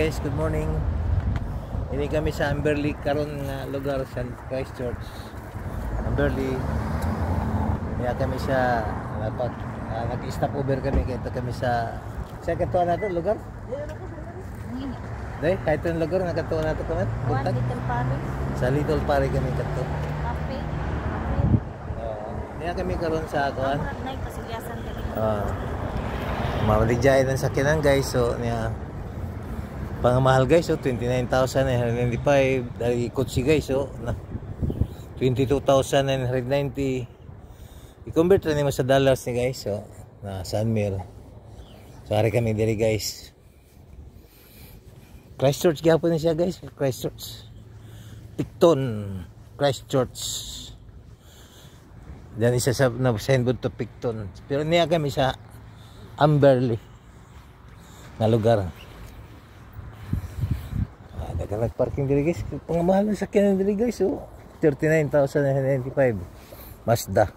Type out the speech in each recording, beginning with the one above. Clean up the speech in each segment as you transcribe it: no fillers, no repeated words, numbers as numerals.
Guys, good morning. Ini kami sa Amberley karon nga lugar sa Christchurch. Amberley. Kaya kami sa nag-stop over kami kaya kami sa katuan nato lugar. Dai, kahit yung lugar nga katuan nato kami. Little Paris. Sa Little Paris kami kato. Cafe. Kaya kami karon sa kuan. Nay pasilyasan dali. Maligay ng sakyanan guys. So niya pangmahal guys, so 29,995 dari kotse guys, so 22,990 i-convert na mo sa dollars ni guys, so na Sunmere. So ari kami diri guys, Christchurch gyapon ni siya guys, Christchurch Picton, Christchurch dan isa sa na signboard to Picton, pero niya kami sa Amberley na lugar. Nag-parking diri guys, pangamahal ng sakyanan diri guys, so 39,995 Mazda.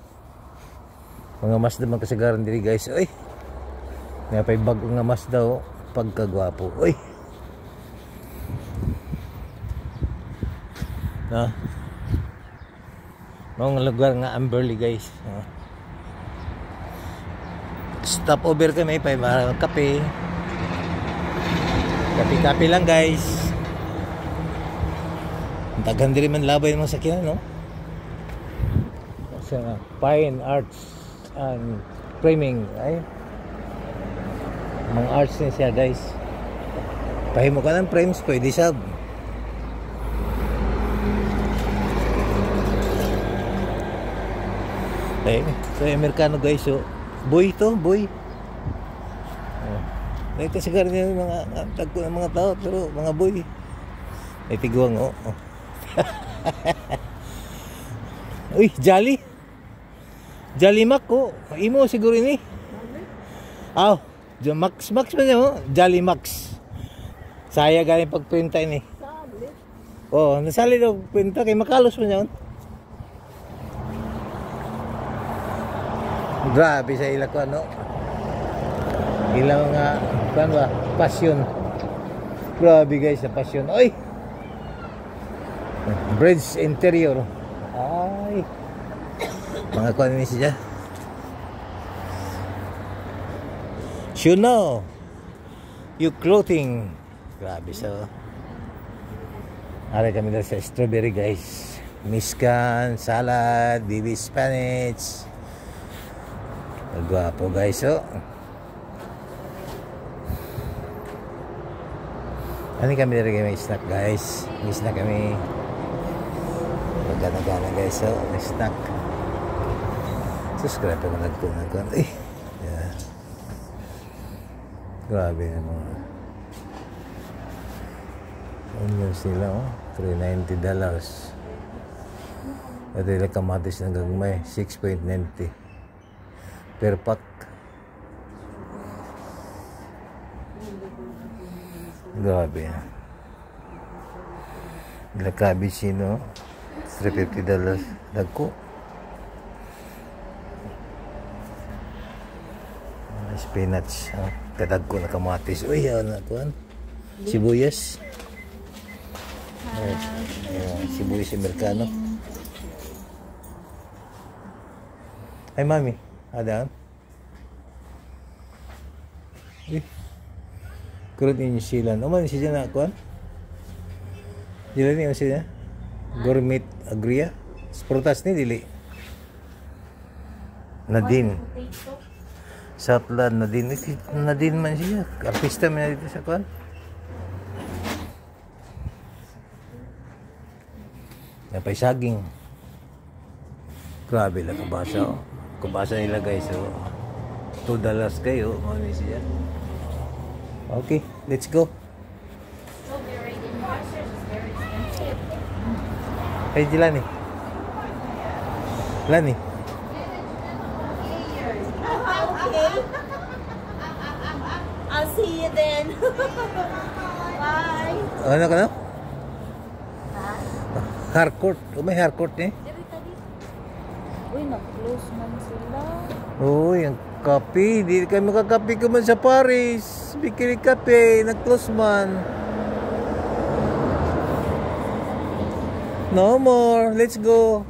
Mga Mazda man kasagaran diri guys. Oy, nga pay bago nga Mazda, oh, pagkagwapo. Oy, mga lugar nga Amberley guys. Stop over kami pay kape. Kape lang guys. Tagan diri man labay ng sakyanan, no? Sa Fine Arts and Framing ay mga arts na siya guys. Pahimo ka ng frames, pwede sab. So Amerikano guys, so boy to, boy. Ay kasagaran niya mga tagko ng mga tao, pero mga boy. Ay tiguang, oh. Uy, Jolly Mac, oh. Imo siguro ini. Aw, Max man mo, Jolly Max. Saya galing pagprinta ini. Oh, nasali daw printa kay makalos man yun. Grabe sa ila ko ano. Ila mga kan ba, passion. Grabe guys, sa passion. Oy. Bridge interior. Ay. Mga kuan ni siya. Shuno. You clothing. Grabe sa. Are kami dala sa strawberry guys. Miscan, salad, baby spinach. Gwapo guys, oh. Ano kami dala may snack guys. May snack kami. Gana-gana guys, so may snack. Subscribe pa nagkuhan. Eh, yeah. Grabe naman. Onions nila, oh. $390. Ito yung kamatis ng gagmay, 6.90 per pack. Grabe. Ila cabbage, no? $350 dagko. Spinach, kadagko na kamatis. Uy, ano kuan? Sibuyas. Sibuyas Amerikano. Ay mami, ada. Kurut ini silan. O man siya na kuan? Dili ni siya. Gourmet agria. Prutas ni dili. Nadine. Saplan Nadine. Nadine man siya. Artista man dito sa kuan. Napay saging. Grabe lang kubasa, oh. Kubasa nila guys, so $2 kayo. Ano siya? Okay, let's go. Hey, Lani. Lani. Okay. I'll see you then. Bye. Ano ka na? Harcourt. May Harcourt eh. Uy, nag-close man sila. Uy, ang kape. Di kami makakape ka man sa Paris. Bikini kape. Nag-close man. No more. Let's go.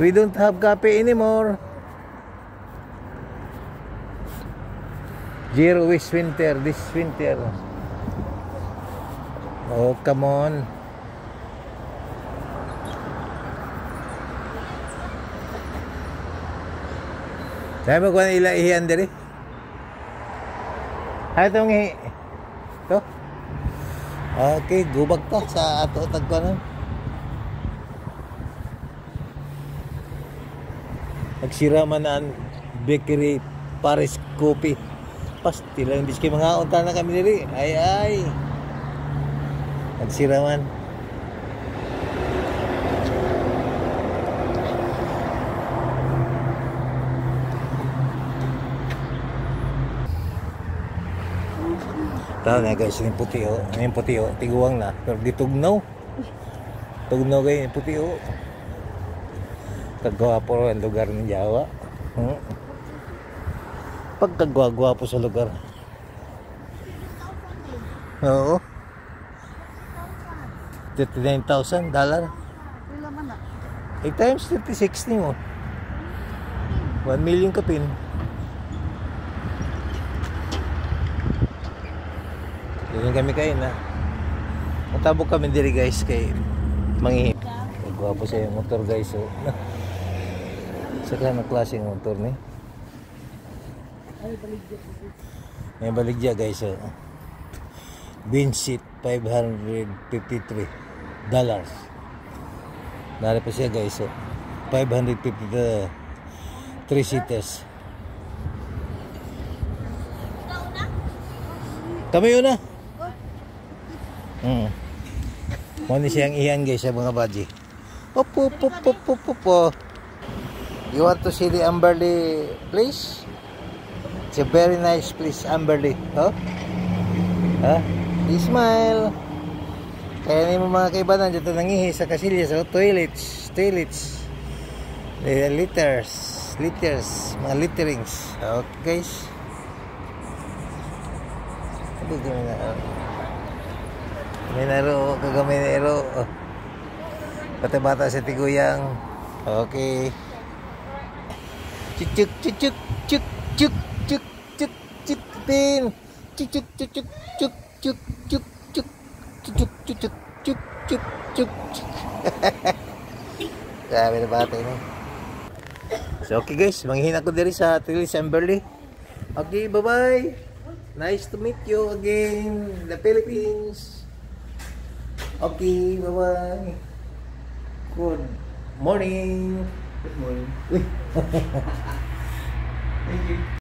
We don't have coffee anymore. Zero is winter. This winter. Oh, come on. Sabi mo kung ano ilaihian diri? Ay, itong ihi. Ito? Okay, gubag ta sa ato tagkanan. Nagsiraman na ang bakery Paris Coffee. Pasti lang biski mga unta na kami diri. Ay. Nagsiraman. Tahu na guys, yung puti o. Yung puti o. Tiguang na. Pero di tugnaw. Tugnaw kayo yung puti o. Kagwapo ang lugar ng Jawa. Pagkagwagwapo sa lugar. Oo. $39,000. Pila man na? 8 times 36 ni mo. 1 million kapin. Ganyan kami kain na. Matabok kami diri guys kay mangihip. Gwapo sa yung motor guys. So, saka na klaseng motor ni. May baligya guys. So. Bench seat $553. Dari pa siya guys. So. 550 3 seaters. Kami yun na. Muna siyang iyan guys sa mga baji. Opo. You want to see the Amberley place? It's a very nice place, Amberley. Oh? Huh? You smile. Kaya ni mga kaibanan dito nangihi sa kasilya sa toilets. Litters, mga litterings. Okay guys. Minaro, kagaminero. Pati bata sa Tiguyang. Okay. Cuk pin. Cuk. Sabi na bata ini. So okay guys, manghihin ako diri sa Trilis Amberley. Okay, bye-bye. Nice to meet you again in the Philippines. Okay, bye-bye. Good morning. Good morning. Thank you.